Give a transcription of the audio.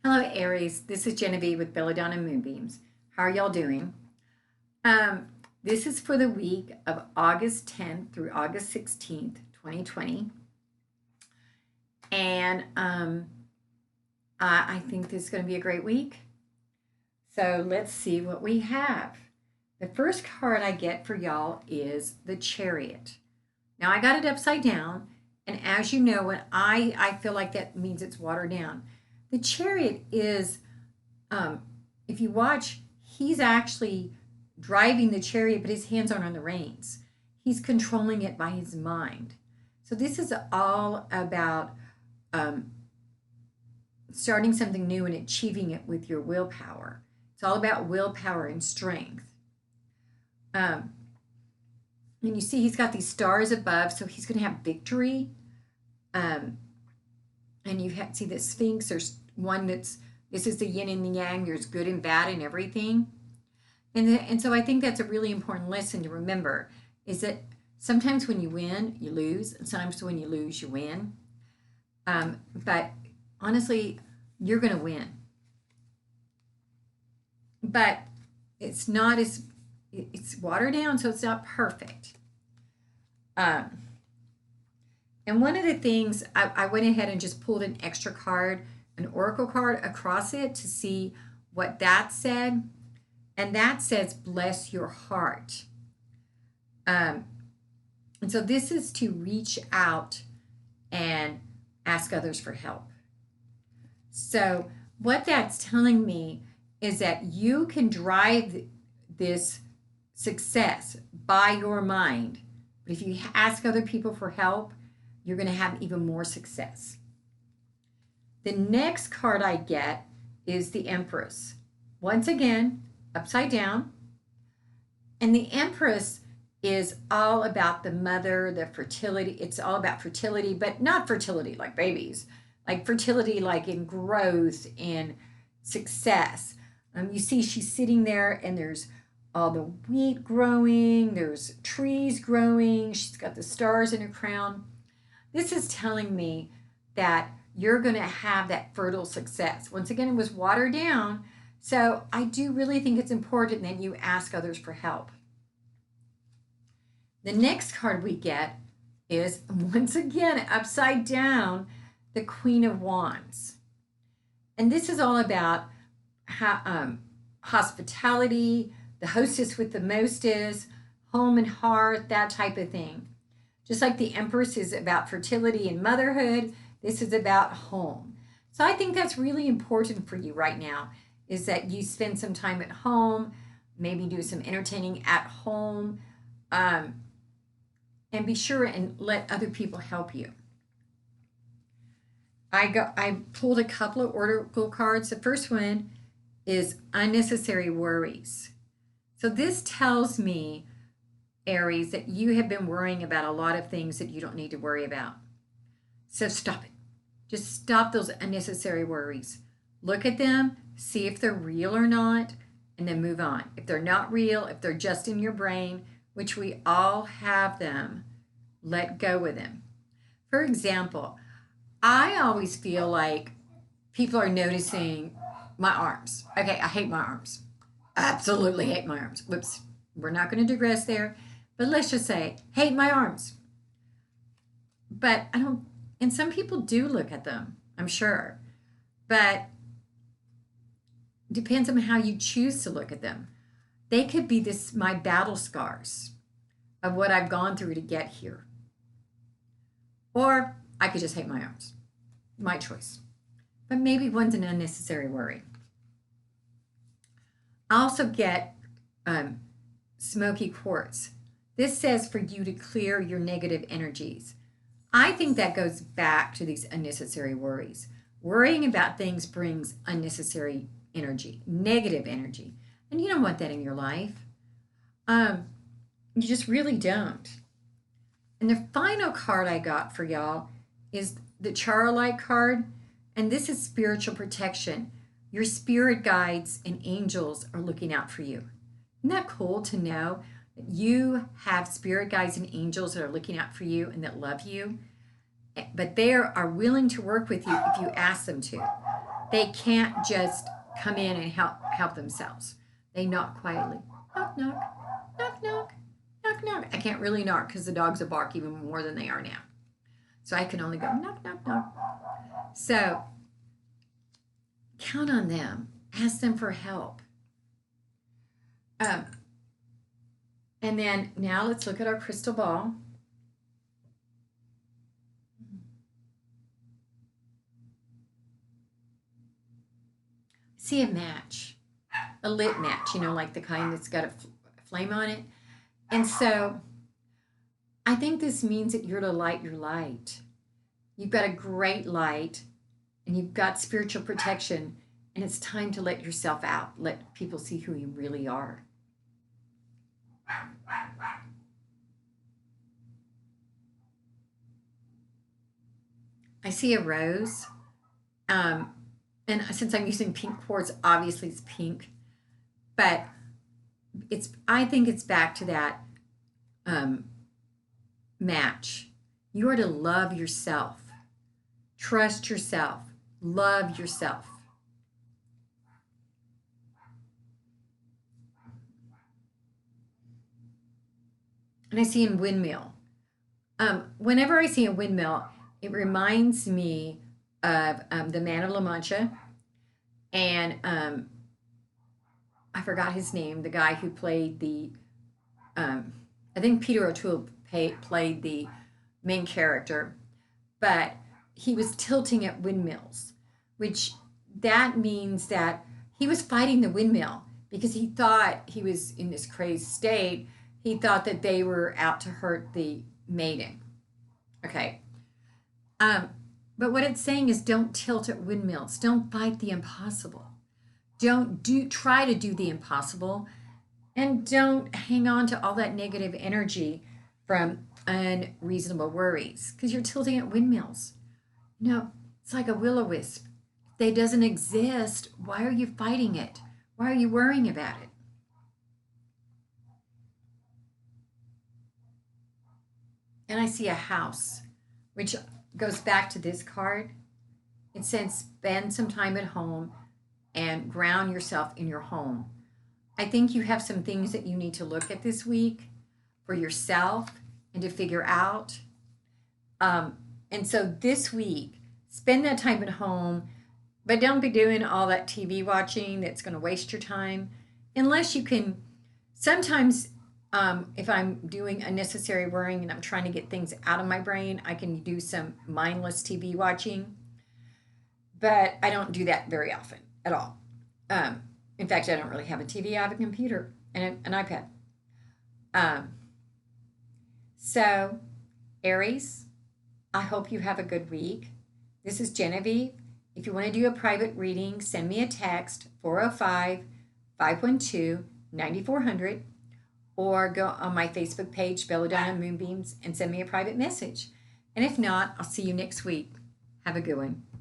Hello, Aries. This is Genevieve with Belladonna Moonbeams. How are y'all doing? This is for the week of August 10th through August 16th, 2020. And I think this is going to be a great week. So let's see what we have. The first card I get for y'all is the Chariot. Now, I got it upside down. And as you know, when I feel like that means it's watered down. The Chariot is, if you watch, he's actually driving the chariot, but his hands aren't on the reins. He's controlling it by his mind. So this is all about starting something new and achieving it with your willpower. It's all about willpower and strength. And you see he's got these stars above, so he's going to have victory. And you see the Sphinx. There's one this is the yin and the yang. There's good and bad and everything. And so I think that's a really important lesson to remember is that sometimes when you win, you lose. And sometimes when you lose, you win. But honestly, you're going to win. But it's not as, it's watered down, so it's not perfect. And one of the things, I went ahead and just pulled an extra card, an oracle card across it to see what that said. And that says, bless your heart. And so this is to reach out and ask others for help. So what that's telling me is that you can drive this success by your mind. But if you ask other people for help, you're going to have even more success. The next card I get is the Empress. Once again, upside down. And the Empress is all about the mother, the fertility. It's all about fertility, but not fertility like babies, like fertility like in growth and success. You see she's sitting there and there's all the wheat growing, there's trees growing, she's got the stars in her crown. This is telling me that you're going to have that fertile success. Once again, it was watered down. So I do really think it's important that you ask others for help. The next card we get is, once again, upside down, the Queen of Wands. And this is all about hospitality, the hostess with the mostest, home and hearth, that type of thing. Just like the Empress is about fertility and motherhood, this is about home. So I think that's really important for you right now, is that you spend some time at home, maybe do some entertaining at home, and be sure and let other people help you. I pulled a couple of oracle cards. The first one is unnecessary worries. So this tells me, Aries, that you have been worrying about a lot of things that you don't need to worry about. So stop it. Just stop those unnecessary worries. Look at them, see if they're real or not, and then move on. If they're not real, if they're just in your brain, which we all have them, let go of them. For example, I always feel like people are noticing my arms. Okay, I hate my arms. Absolutely hate my arms. Whoops, we're not going to digress there. But let's just say, hate my arms. But I don't, and some people do look at them, I'm sure. But depends on how you choose to look at them. They could be my battle scars of what I've gone through to get here. Or I could just hate my arms. My choice. But maybe one's an unnecessary worry. I also get smoky quartz. This says for you to clear your negative energies. I think that goes back to these unnecessary worries. Worrying about things brings unnecessary energy, negative energy. And you don't want that in your life. You just really don't. And the final card I got for y'all is the Chariot card. And this is spiritual protection. Your spirit guides and angels are looking out for you. Isn't that cool to know that you have spirit guides and angels that are looking out for you and that love you? But they are willing to work with you if you ask them to. They can't just come in and help themselves. They knock quietly. Knock, knock, knock, knock, knock, knock. I can't really knock because the dogs will bark even more than they are now. So I can only go knock, knock, knock. So count on them. Ask them for help. And then now let's look at our crystal ball. See a match, a lit match, like the kind that's got a flame on it. And so I think this means that you're to light your light. You've got a great light and you've got spiritual protection, and it's time to let yourself out. Let people see who you really are. I see a rose. And since I'm using pink quartz, obviously it's pink, but I think it's back to that match. You are to love yourself, trust yourself, love yourself. And I see a windmill. Whenever I see a windmill, it reminds me of the Man of La Mancha, and I forgot his name, the guy who played I think Peter O'Toole played the main character, but he was tilting at windmills, which that means that he was fighting the windmill because he thought he was in this crazed state. He thought that they were out to hurt the maiden. Okay. But what it's saying is don't tilt at windmills. Don't fight the impossible. Don't try to do the impossible, and don't hang on to all that negative energy from unreasonable worries because you're tilting at windmills. It's like a will-o-wisp. If it doesn't exist, why are you fighting it? Why are you worrying about it? And I see a house, which goes back to this card. It says spend some time at home and ground yourself in your home. I think you have some things that you need to look at this week for yourself and to figure out. And so this week, spend that time at home, but don't be doing all that TV watching that's going to waste your time unless you can. Sometimes if I'm doing unnecessary worrying and I'm trying to get things out of my brain, I can do some mindless TV watching, but I don't do that very often at all. In fact, I don't really have a TV. I have a computer and an iPad. So, Aries, I hope you have a good week. This is Genevieve. If you want to do a private reading, send me a text, 405-512-9400, or go on my Facebook page, Belladonna Moonbeams, and send me a private message. And if not, I'll see you next week. Have a good one.